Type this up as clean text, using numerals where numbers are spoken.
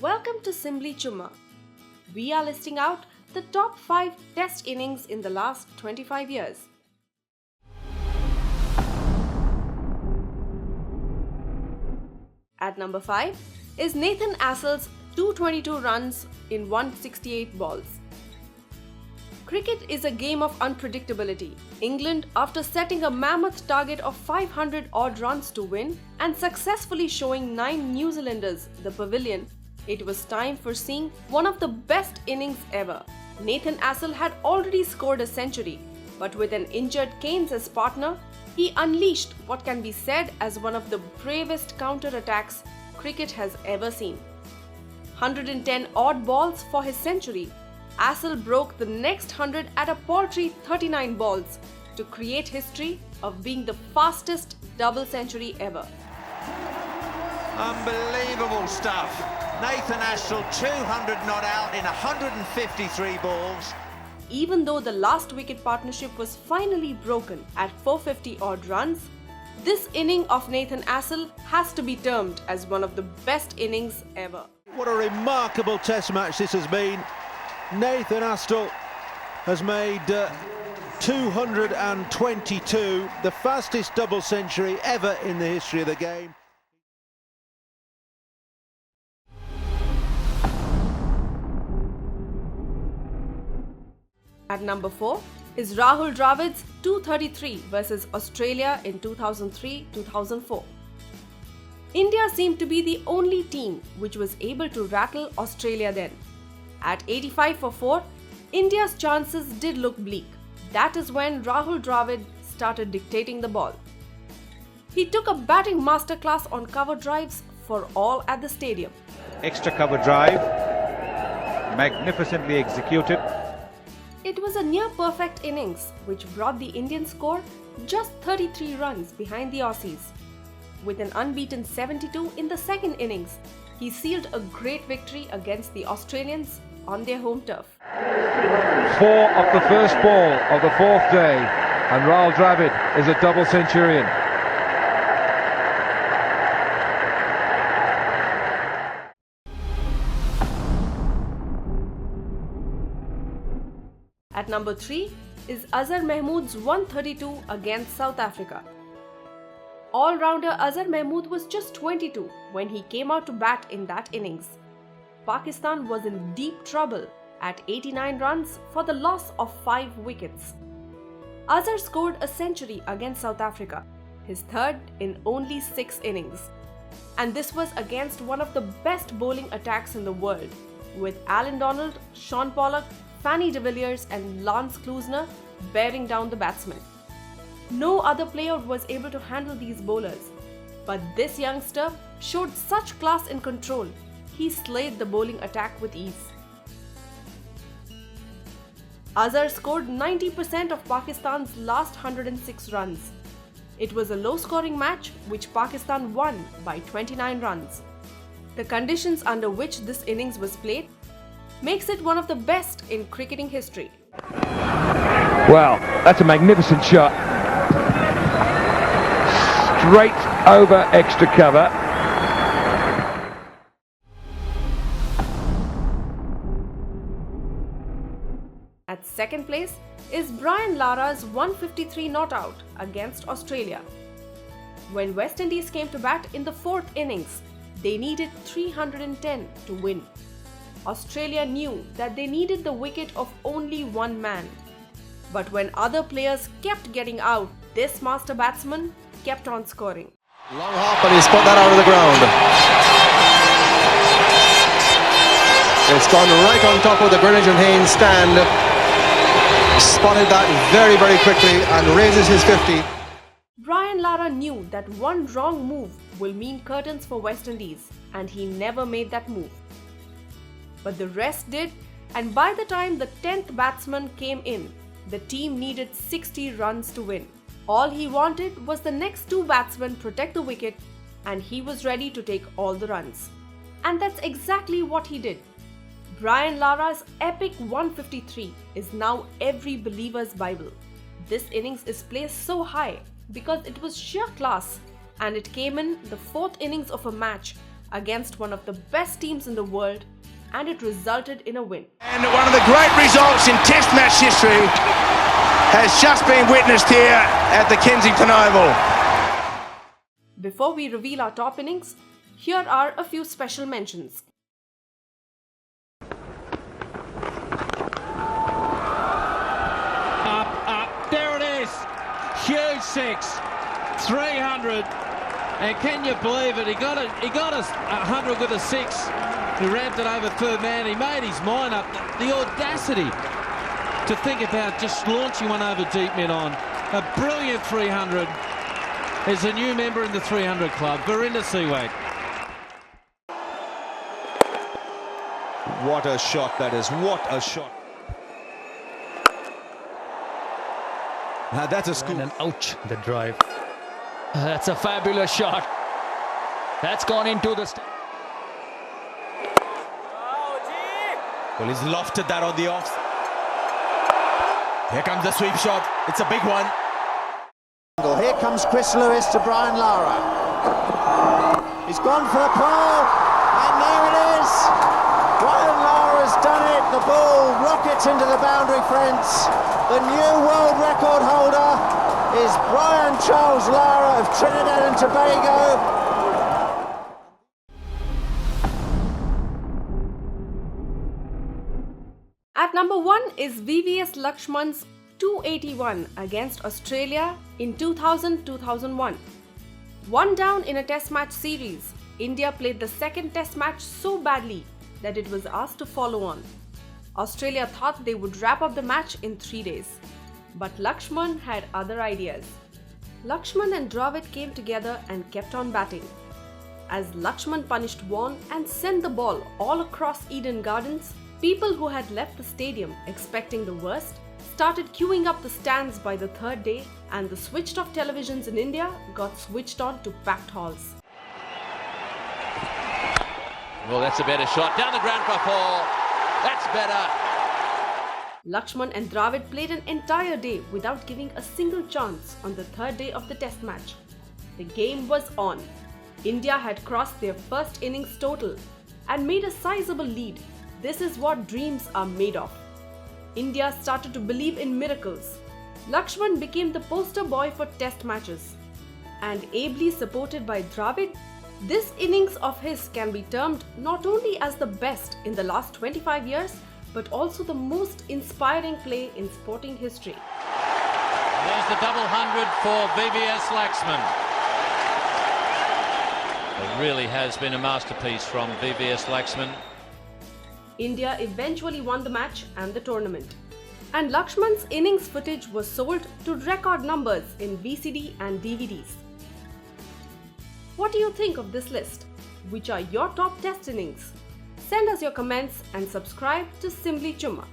Welcome to Simbly Chumma. We are listing out the top 5 test innings in the last 25 years. At number 5 is Nathan Astle's 222 runs in 168 balls. Cricket is a game of unpredictability. England, after setting a mammoth target of 500 odd runs to win and successfully showing 9 New Zealanders the pavilion, it was time for seeing one of the best innings ever. Nathan Astle had already scored a century, but with an injured Keynes as partner, he unleashed what can be said as one of the bravest counter-attacks cricket has ever seen. 110 odd balls for his century, Astle broke the next 100 at a paltry 39 balls to create history of being the fastest double century ever. Unbelievable stuff. Nathan Astle 200 not out in 153 balls. Even though the last wicket partnership was finally broken at 450 odd runs, this inning of Nathan Astle has to be termed as one of the best innings ever. What a remarkable test match this has been. Nathan Astle has made 222, the fastest double century ever in the history of the game. At number 4 is Rahul Dravid's 233 versus Australia in 2003-2004. India seemed to be the only team which was able to rattle Australia then. At 85 for 4, India's chances did look bleak. That is when Rahul Dravid started dictating the ball. He took a batting masterclass on cover drives for all at the stadium. Extra cover drive, magnificently executed. It was a near-perfect innings which brought the Indian score just 33 runs behind the Aussies. With an unbeaten 72 in the second innings, he sealed a great victory against the Australians on their home turf. 4 of the first ball of the fourth day, and Rahul Dravid is a double centurion. At number 3 is Azhar Mahmood's 132 against South Africa. All-rounder Azhar Mahmood was just 22 when he came out to bat in that innings. Pakistan was in deep trouble at 89 runs for the loss of 5 wickets. Azhar scored a century against South Africa, his third in only 6 innings. And this was against one of the best bowling attacks in the world, with Alan Donald, Sean Pollock, Fanny de Villiers and Lance Klusener bearing down the batsmen. No other player was able to handle these bowlers, but this youngster showed such class in control. He slayed the bowling attack with ease. Azhar scored 90% of Pakistan's last 106 runs. It was a low-scoring match which Pakistan won by 29 runs. The conditions under which this innings was played makes it one of the best in cricketing history. Well, that's a magnificent shot. Straight over extra cover. At second place is Brian Lara's 153 not out against Australia. When West Indies came to bat in the 4th innings, they needed 310 to win. Australia knew that they needed the wicket of only one man. But when other players kept getting out, this master batsman kept on scoring. Long hop and he's put that out of the ground. It's gone right on top of the Greenwich and Haynes stand. Spotted that very, very quickly and raises his 50. Brian Lara knew that one wrong move will mean curtains for West Indies, and he never made that move. But the rest did, and by the time the 10th batsman came in, the team needed 60 runs to win. All he wanted was the next 2 batsmen protect the wicket, and he was ready to take all the runs. And that's exactly what he did. Brian Lara's epic 153 is now every believer's Bible. This innings is placed so high because it was sheer class, and it came in the 4th innings of a match against one of the best teams in the world, and it resulted in a win. And one of the great results in Test match history has just been witnessed here at the Kensington Oval. Before we reveal our top innings, here are a few special mentions. Up, there it is! Huge six, 300, and can you believe it? He got us 100 with a six. He ramped it over third man. He made his mind up. The audacity to think about just launching one over deep mid on. A brilliant 300. There's a new member in the 300 club, Verinda Sehwag. What a shot that is, what a shot. Now that's a scoop. And ouch, the drive. That's a fabulous shot. That's gone into the... Well, he's lofted that on the off. Here comes the sweep shot. It's a big one. Here comes Chris Lewis to Brian Lara. He's gone for the pole, and there it is. Brian Lara's done it. The ball rockets into the boundary fence. The new world record holder is Brian Charles Lara of Trinidad and Tobago. At number 1 is VVS Laxman's 281 against Australia in 2000-2001. One down in a test match series, India played the second test match so badly that it was asked to follow on. Australia thought they would wrap up the match in 3 days. But Laxman had other ideas. Laxman and Dravid came together and kept on batting. As Laxman punished Vaughan and sent the ball all across Eden Gardens, people who had left the stadium expecting the worst started queuing up the stands by the third day, and the switched off televisions in India got switched on to packed halls. Well, that's a better shot. Down the ground for Paul. That's better. Laxman and Dravid played an entire day without giving a single chance on the third day of the test match. The game was on. India had crossed their first innings total and made a sizable lead. This is what dreams are made of. India started to believe in miracles. Laxman became the poster boy for test matches. And ably supported by Dravid, this innings of his can be termed not only as the best in the last 25 years, but also the most inspiring play in sporting history. There's the double 100 for VVS Laxman. It really has been a masterpiece from VVS Laxman. India eventually won the match and the tournament. And Laxman's innings footage was sold to record numbers in VCD and DVDs. What do you think of this list? Which are your top test innings? Send us your comments and subscribe to Simbly Chumma.